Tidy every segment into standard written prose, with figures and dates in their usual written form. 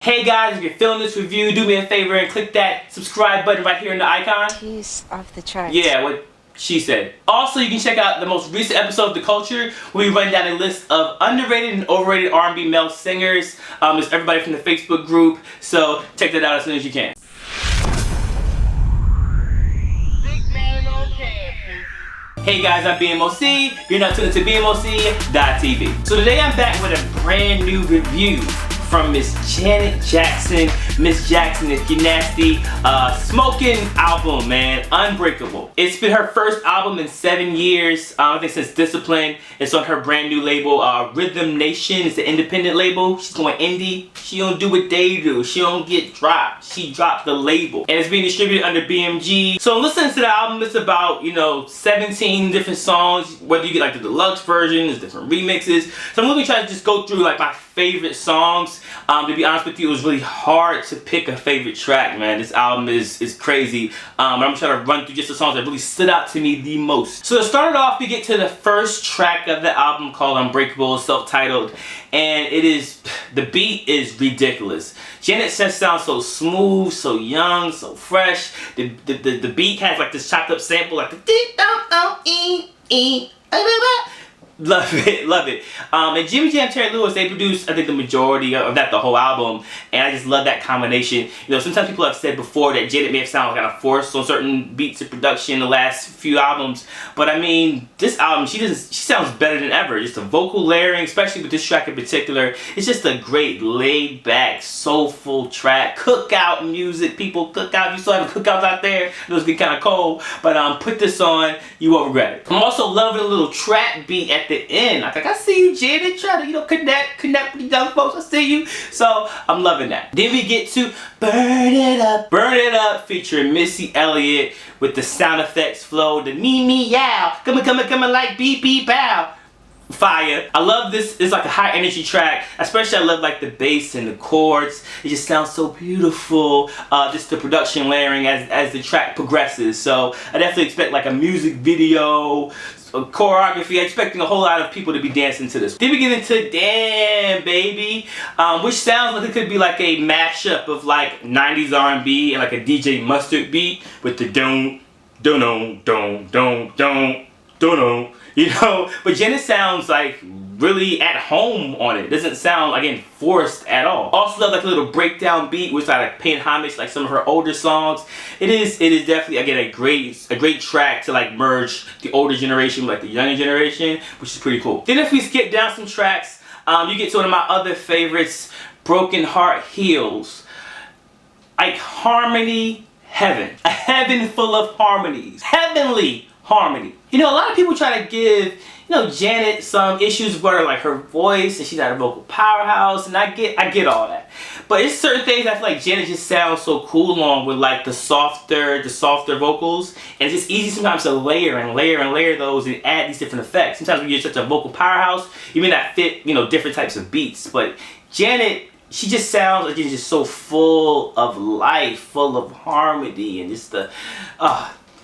Hey guys, if you're feeling this review, do me a favor and click that subscribe button right here in the icon. He's off the charts. Yeah, what she said. Also, you can check out the most recent episode of The Culture, where we run down a list of underrated and overrated R&B male singers. It's everybody from the Facebook group, so check that out as soon as you can. Hey guys, I'm BMOC. You're now tuned to BMOCTV. So today I'm back with a brand new review from Miss Janet Jackson. Miss Jackson, if you're nasty, smoking album, man, Unbreakable. It's been her first album in 7 years, I think since Discipline. It's on her brand new label, Rhythm Nation. It's an independent label. She's going indie. She don't do what they do. She don't get dropped. She dropped the label. And it's being distributed under BMG. So listening to the album, it's about, 17 different songs, whether you get like the deluxe version, there's different remixes. So I'm really trying to just go through like my favorite songs. To be honest with you, it was really hard to pick a favorite track, man. This album is crazy. I'm trying to run through just the songs that really stood out to me the most. So to start it off, we get to the first track of the album called Unbreakable, self-titled, and the beat is ridiculous. Janet just sounds so smooth, so young, so fresh. The beat has like this chopped up sample, like the love it, love it. And Jimmy Jam, Terry Lewis, they produced, I think, the majority of that, the whole album, and I just love that combination. Sometimes people have said before that Janet may have sounded kind of forced on certain beats of production the last few albums, but I mean, this album, she sounds better than ever. Just the vocal layering, especially with this track in particular, it's just a great laid-back, soulful track. Cookout music, people cook out. You still have cookouts out there. Those get kind of cold, but put this on, you won't regret it. I'm also loving a little trap beat at the end. Like I see you, Janet, trying to connect with the young folks. I see you. So I'm loving that. Then we get to Burn It Up featuring Missy Elliott with the sound effects flow, the me yow, coming like beep beep bow. Fire. I love this. It's like a high energy track. Especially I love like the bass and the chords. It just sounds so beautiful. Just the production layering as the track progresses. So I definitely expect like a music video, choreography. I'm expecting a whole lot of people to be dancing to this. Then we get into Dammn, baby, which sounds like it could be like a mashup of like 90s R&B and like a DJ Mustard beat with the don't. But Janet sounds like really at home on it. It doesn't sound, again, forced at all. Also love like a little breakdown beat, which I like paying homage like some of her older songs. It is definitely, again, a great track to like merge the older generation with like the younger generation, which is pretty cool. Then if we skip down some tracks, you get to one of my other favorites, Broken Heart Heals. Like harmony heaven. A heaven full of harmonies. Heavenly harmony. A lot of people try to give, Janet some issues with like her voice, and she's not a vocal powerhouse, and I get all that. But it's certain things I feel like Janet just sounds so cool along with like the softer vocals, and it's just easy sometimes to layer those and add these different effects. Sometimes when you're such a vocal powerhouse, you may not fit, different types of beats, but Janet, she just sounds like she's just so full of life, full of harmony, and just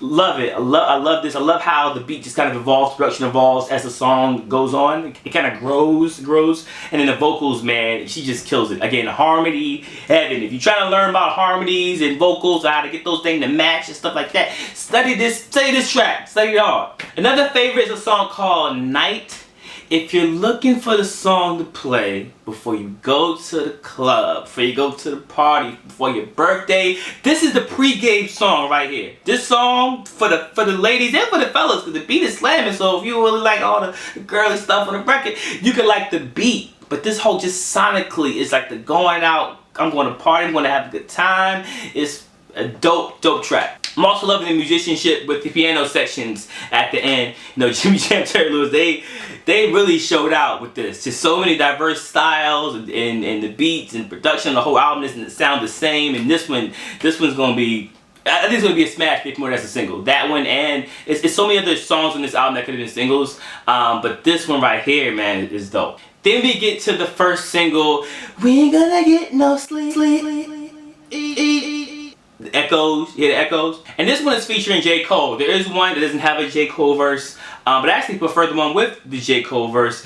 love it. I love this. I love how the beat just kind of evolves, production evolves as the song goes on. It kind of grows, and then the vocals, man, she just kills it. Again, harmony heaven. If you're trying to learn about harmonies and vocals, how to get those things to match and stuff like that, study this track. Study it hard. Another favorite is a song called Night. If you're looking for the song to play before you go to the club, before you go to the party, before your birthday, this is the pregame song right here. This song for the ladies and for the fellas, because the beat is slamming. So if you really like all the girly stuff on the record, you can like the beat. But this whole just sonically is like the going out, I'm going to party, I'm going to have a good time. It's a dope track. I'm also loving the musicianship with the piano sections at the end. Jimmy Jam, Terry Lewis, they really showed out with this. Just so many diverse styles and the beats and production. The whole album doesn't sound the same. And this one's gonna be, I think it's gonna be a smash if more as a single. That one, and it's so many other songs on this album that could have been singles. But this one right here, man, is dope. Then we get to the first single. We ain't gonna get no sleep. The echoes, the echoes. And this one is featuring J.Cole. There is one that doesn't have a J.Cole verse, but I actually prefer the one with the J.Cole verse.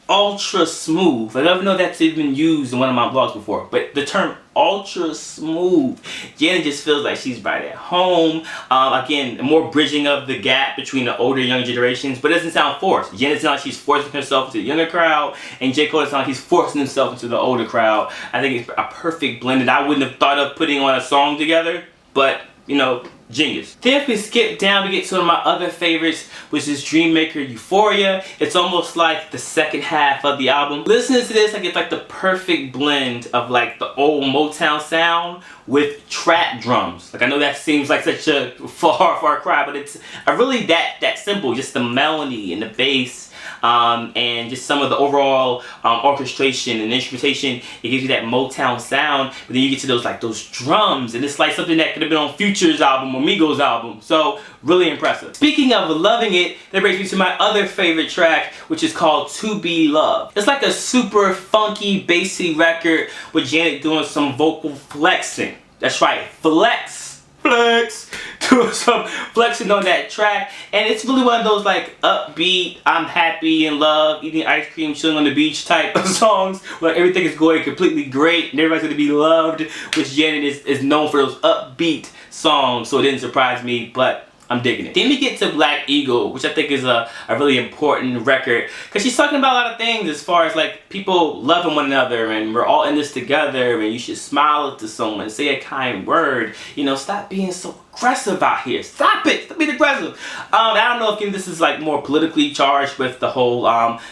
ultra smooth. I don't know if that's even used in one of my vlogs before, but the term ultra smooth, Janet just feels like she's right at home. Again, more bridging of the gap between the older and younger generations, but it doesn't sound forced. Janet's not like she's forcing herself into the younger crowd, and J. Cole is not like he's forcing himself into the older crowd. I think it's a perfect blend, and I wouldn't have thought of putting on a song together, but you know, genius. Then if we skip down, we get to one of my other favorites, which is Dreammaker Euphoria. It's almost like the second half of the album. Listening to this, like it's like the perfect blend of like the old Motown sound with trap drums. Like I know that seems like such a far cry, but it's really that simple. Just the melody and the bass. And just some of the overall orchestration and instrumentation, it gives you that Motown sound, but then you get to those drums, and it's like something that could have been on Future's album or Migos album. So really impressive. Speaking of loving it, that brings me to my other favorite track, which is called To Be Loved. It's like a super funky, bassy record with Janet doing some vocal flexing. That's right, flex. Doing some flexing on that track, and it's really one of those like upbeat, I'm happy in love, eating ice cream, chilling on the beach type of songs where everything is going completely great and everybody's going to be loved, which Janet is known for those upbeat songs, so it didn't surprise me, but I'm digging it. Then we get to Black Eagle, which I think is a really important record, because she's talking about a lot of things as far as like people loving one another and we're all in this together and you should smile to someone, say a kind word, you know, stop being so aggressive out here. Stop it! Stop being aggressive. I don't know if this is like more politically charged with the whole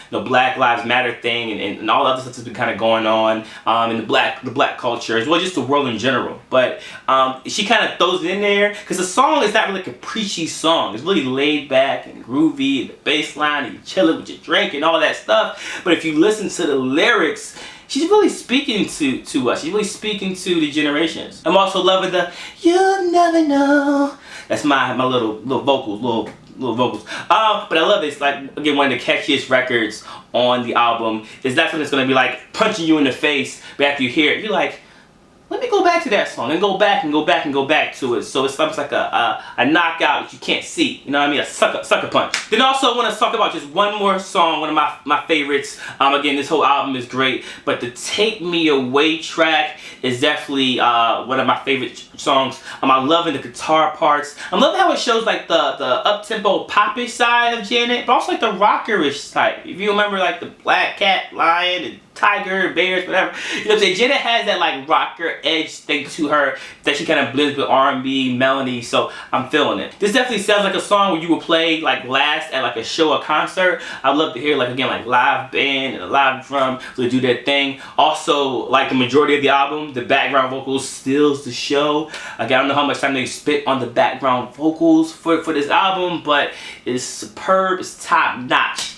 Black Lives Matter thing and all the other stuff that's been kind of going on in the black culture as well, just the world in general. But she kind of throws it in there because the song is not really like a preachy song. It's really laid back and groovy, and the bass line, and you chilling with your drink and all that stuff. But if you listen to the lyrics, she's really speaking to us. She's really speaking to the generations. I'm also loving the "You'll Never Know." That's my little vocals, little vocals. But I love it. It's like, again, one of the catchiest records on the album. It's not something that's gonna be like punching you in the face, but after you hear it, you're like, let me go back to that song and go back and go back and go back to it. So it's almost like a knockout that you can't see. You know what I mean? A sucker punch. Then also I want to talk about just one more song, one of my favorites. Again, this whole album is great, but the Take Me Away track is definitely one of my favorite songs. I'm loving the guitar parts. I'm loving how it shows like the up-tempo popish side of Janet, but also like the rockerish type. If you remember like the Black Cat, Lion, and Tiger, Bears, whatever. You know what I'm saying? Janet has that like rocker edge thing to her that she kind of blends with R&B melody, so I'm feeling it. This definitely sounds like a song where you would play like last at like a show or concert. I'd love to hear like, again, like live band and a live drum to do their thing. Also, like the majority of the album, the background vocals steals the show. Like, I don't know how much time they spent on the background vocals for this album, but it's superb, it's top notch.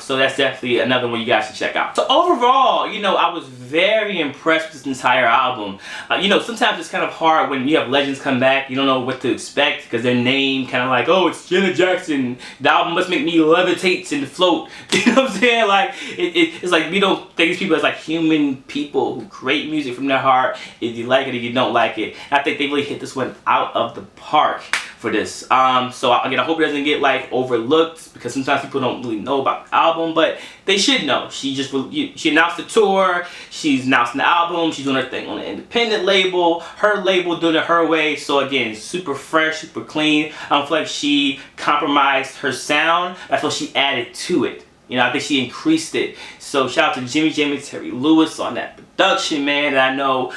So that's definitely another one you guys should check out. So overall, you know, I was very impressed with this entire album. You know, sometimes it's kind of hard when you have legends come back. You don't know what to expect because their name kind of like, oh, it's Janet Jackson. The album must make me levitate and float. You know what I'm saying? Like, it's like we don't think these people as like human people who create music from their heart. If you like it or you don't like it. And I think they really hit this one out of the park for this. So again, I hope it doesn't get like overlooked because sometimes people don't really know about the album, but they should know. She announced the tour, she's announcing the album, she's doing her thing on an independent label, her label doing it her way. So again, super fresh, super clean. I don't feel like she compromised her sound. I feel she added to it. You know, I think she increased it. So shout out to Jimmy Jam and Terry Lewis on that production, man. And I know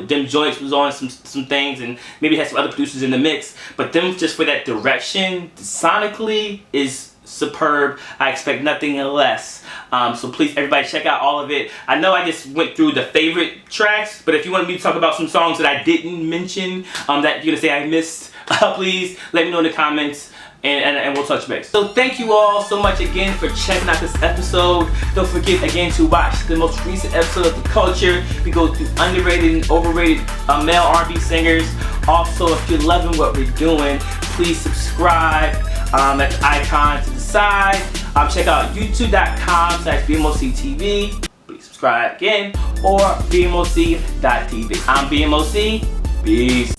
them joints was on some things and maybe had some other producers in the mix. But them just for that direction, sonically, is superb. I expect nothing less. So please, everybody, check out all of it. I know I just went through the favorite tracks, but if you want me to talk about some songs that I didn't mention, that you're gonna say I missed, please let me know in the comments. And we'll touch base. So thank you all so much again for checking out this episode. Don't forget again to watch the most recent episode of The Culture. We go through underrated and overrated male R&B singers. Also, if you're loving what we're doing, please subscribe at the icon to the side. Check out youtube.com/BMOCTV. Please subscribe again, or BMOC.TV. I'm BMOC. Peace.